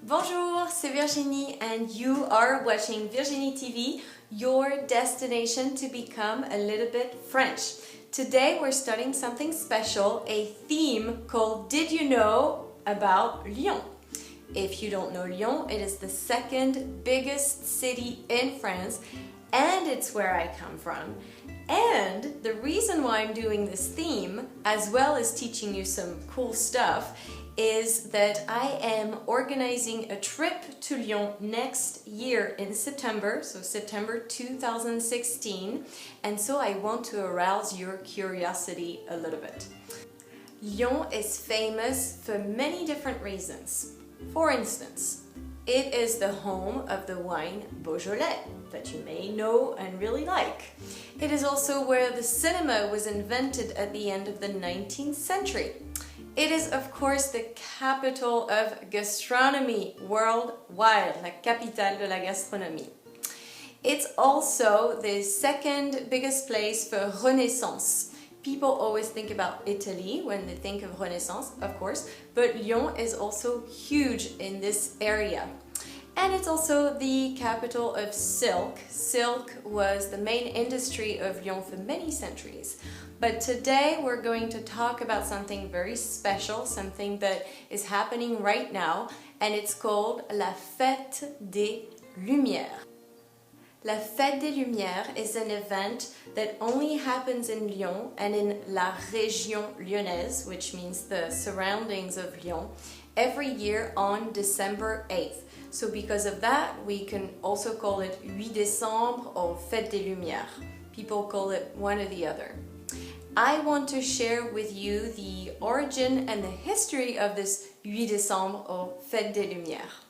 Bonjour, c'est Virginie and you are watching Virginie TV, your destination to become a little bit French. Today we're starting something special, a theme called Did You Know About Lyon? If you don't know Lyon, it is the second biggest city in France and it's where I come from. And the reason why I'm doing this theme, as well as teaching you some cool stuff, is that I am organizing a trip to Lyon next year in September, so September 2016, and so I want to arouse your curiosity a little bit. Lyon is famous for many different reasons. For instance, it is the home of the wine Beaujolais that you may know and really like. It is also where the cinema was invented at the end of the 19th century. It is, of course, the capital of gastronomy worldwide, la capitale de la gastronomie. It's also the second biggest place for Renaissance. People always think about Italy when they think of Renaissance, of course, but Lyon is also huge in this area. And it's also the capital of silk. Silk was the main industry of Lyon for many centuries. But today we're going to talk about something very special, something that is happening right now, and it's called la fête des lumières. La Fête des Lumières is an event that only happens in Lyon and in la région lyonnaise, which means the surroundings of Lyon, every year on December 8th. So because of that, we can also call it 8 décembre or Fête des Lumières. People call it one or the other. I want to share with you the origin and the history of this 8 décembre or Fête des Lumières.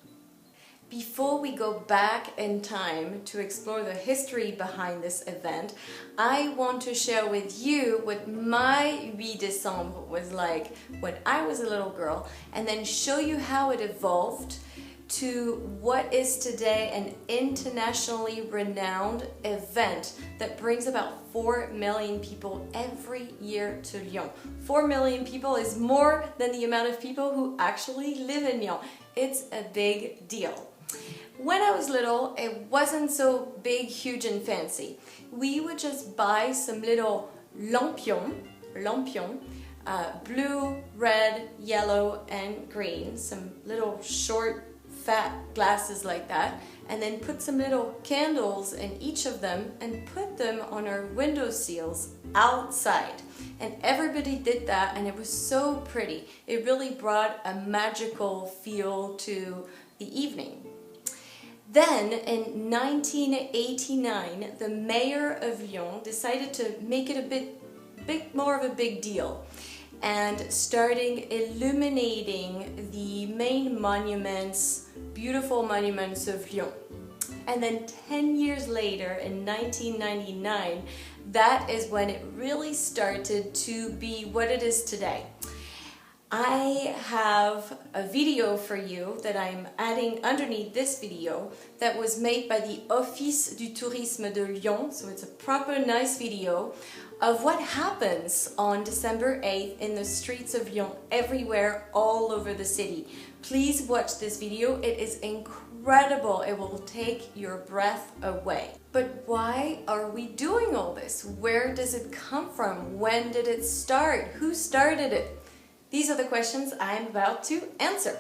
Before we go back in time to explore the history behind this event, I want to share with you what my 8 décembre was like when I was a little girl, and then show you how it evolved to what is today an internationally renowned event that brings about 4 million people every year to Lyon. 4 million people is more than the amount of people who actually live in Lyon. It's a big deal. When I was little, it wasn't so big, huge and fancy. We would just buy some little lampions, blue, red, yellow and green, some little short fat glasses like that, and then put some little candles in each of them and put them on our window sills outside. And everybody did that and it was so pretty. It really brought a magical feel to the evening. Then in 1989, the mayor of Lyon decided to make it a bit more of a big deal and starting illuminating the main monuments, beautiful monuments of Lyon. And then 10 years later, in 1999, that is when it really started to be what it is today. I have a video for you that I'm adding underneath this video that was made by the Office du Tourisme de Lyon, so it's a proper nice video of what happens on December 8th in the streets of Lyon everywhere all over the city. Please watch this video, it is incredible, it will take your breath away. But why are we doing all this? Where does it come from? When did it start? Who started it? These are the questions I'm about to answer.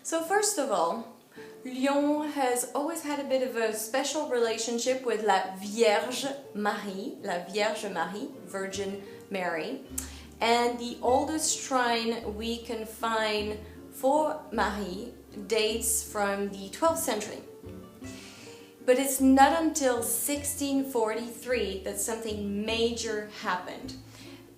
So first of all, Lyon has always had a bit of a special relationship with la Vierge Marie, Virgin Mary. And the oldest shrine we can find for Marie dates from the 12th century. But it's not until 1643 that something major happened.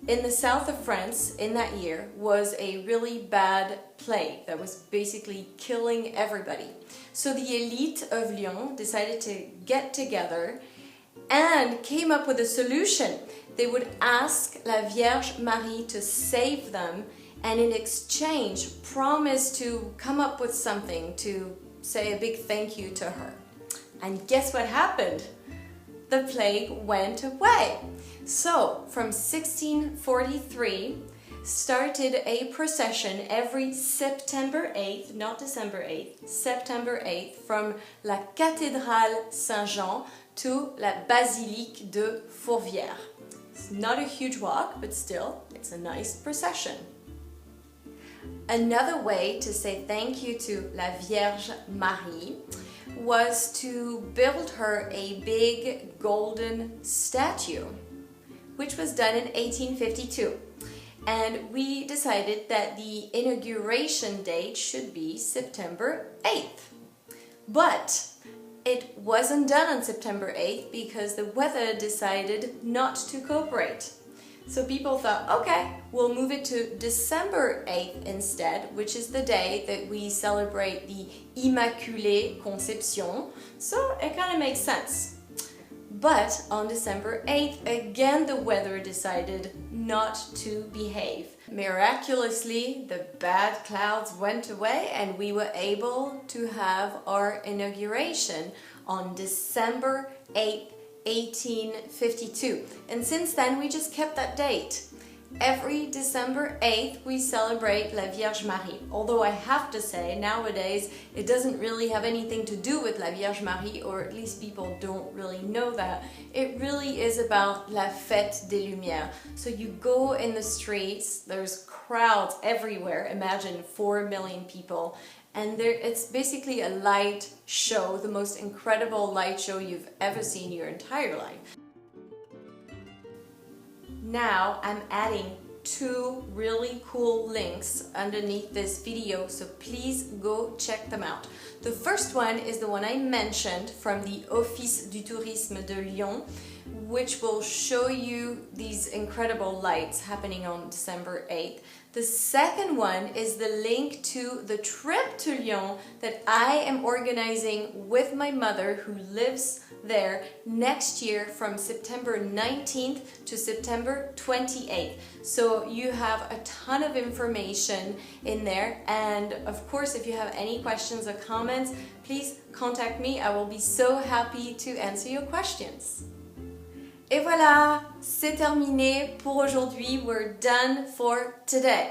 In the south of France, in that year, was a really bad plague that was basically killing everybody. So the elite of Lyon decided to get together and came up with a solution. They would ask la Vierge Marie to save them and in exchange promise to come up with something to say a big thank you to her. And guess what happened? The plague went away. So, from 1643, started a procession every September 8th, not December 8th, September 8th, from La Cathédrale Saint-Jean to La Basilique de Fourvière. It's not a huge walk, but still, it's a nice procession. Another way to say thank you to La Vierge Marie was to build her a big golden statue, which was done in 1852. And we decided that the inauguration date should be September 8th. But it wasn't done on September 8th because the weather decided not to cooperate. So people thought, okay, we'll move it to December 8th instead, which is the day that we celebrate the Immaculée Conception. So it kind of makes sense. But on December 8th, again the weather decided not to behave. Miraculously, the bad clouds went away and we were able to have our inauguration on December 8th, 1852. And since then, we just kept that date. Every December 8th, we celebrate La Vierge Marie. Although I have to say, nowadays, it doesn't really have anything to do with La Vierge Marie, or at least people don't really know that. It really is about La Fête des Lumières. So you go in the streets, there's crowds everywhere, imagine 4 million people, and it's basically a light show, the most incredible light show you've ever seen in your entire life. Now I'm adding 2 really cool links underneath this video, so please go check them out. The first one is the one I mentioned from the Office du Tourisme de Lyon, which will show you these incredible lights happening on December 8th. The second one is the link to the trip to Lyon that I am organizing with my mother, who lives there, next year from September 19th to September 28th. So you have a ton of information in there, and of course if you have any questions or comments, please contact me. I will be so happy to answer your questions. Et voilà, c'est terminé pour aujourd'hui. We're done for today.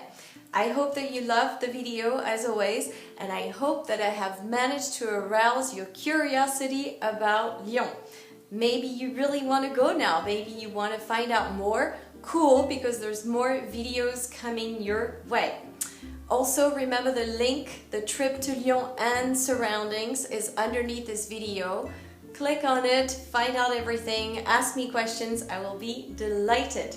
I hope that you loved the video as always, and I hope that I have managed to arouse your curiosity about Lyon. Maybe you really want to go now, maybe you want to find out more. Cool, because there's more videos coming your way. Also, remember the link, the trip to Lyon and surroundings is underneath this video. Click on it, find out everything, ask me questions, I will be delighted.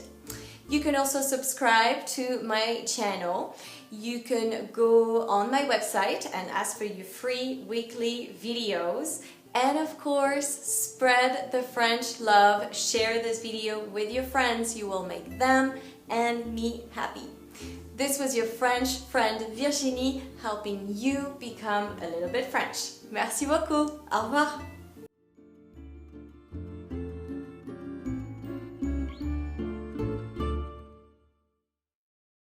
You can also subscribe to my channel. You can go on my website and ask for your free weekly videos. And of course, spread the French love. Share this video with your friends. You will make them and me happy. This was your French friend Virginie, helping you become a little bit French. Merci beaucoup. Au revoir.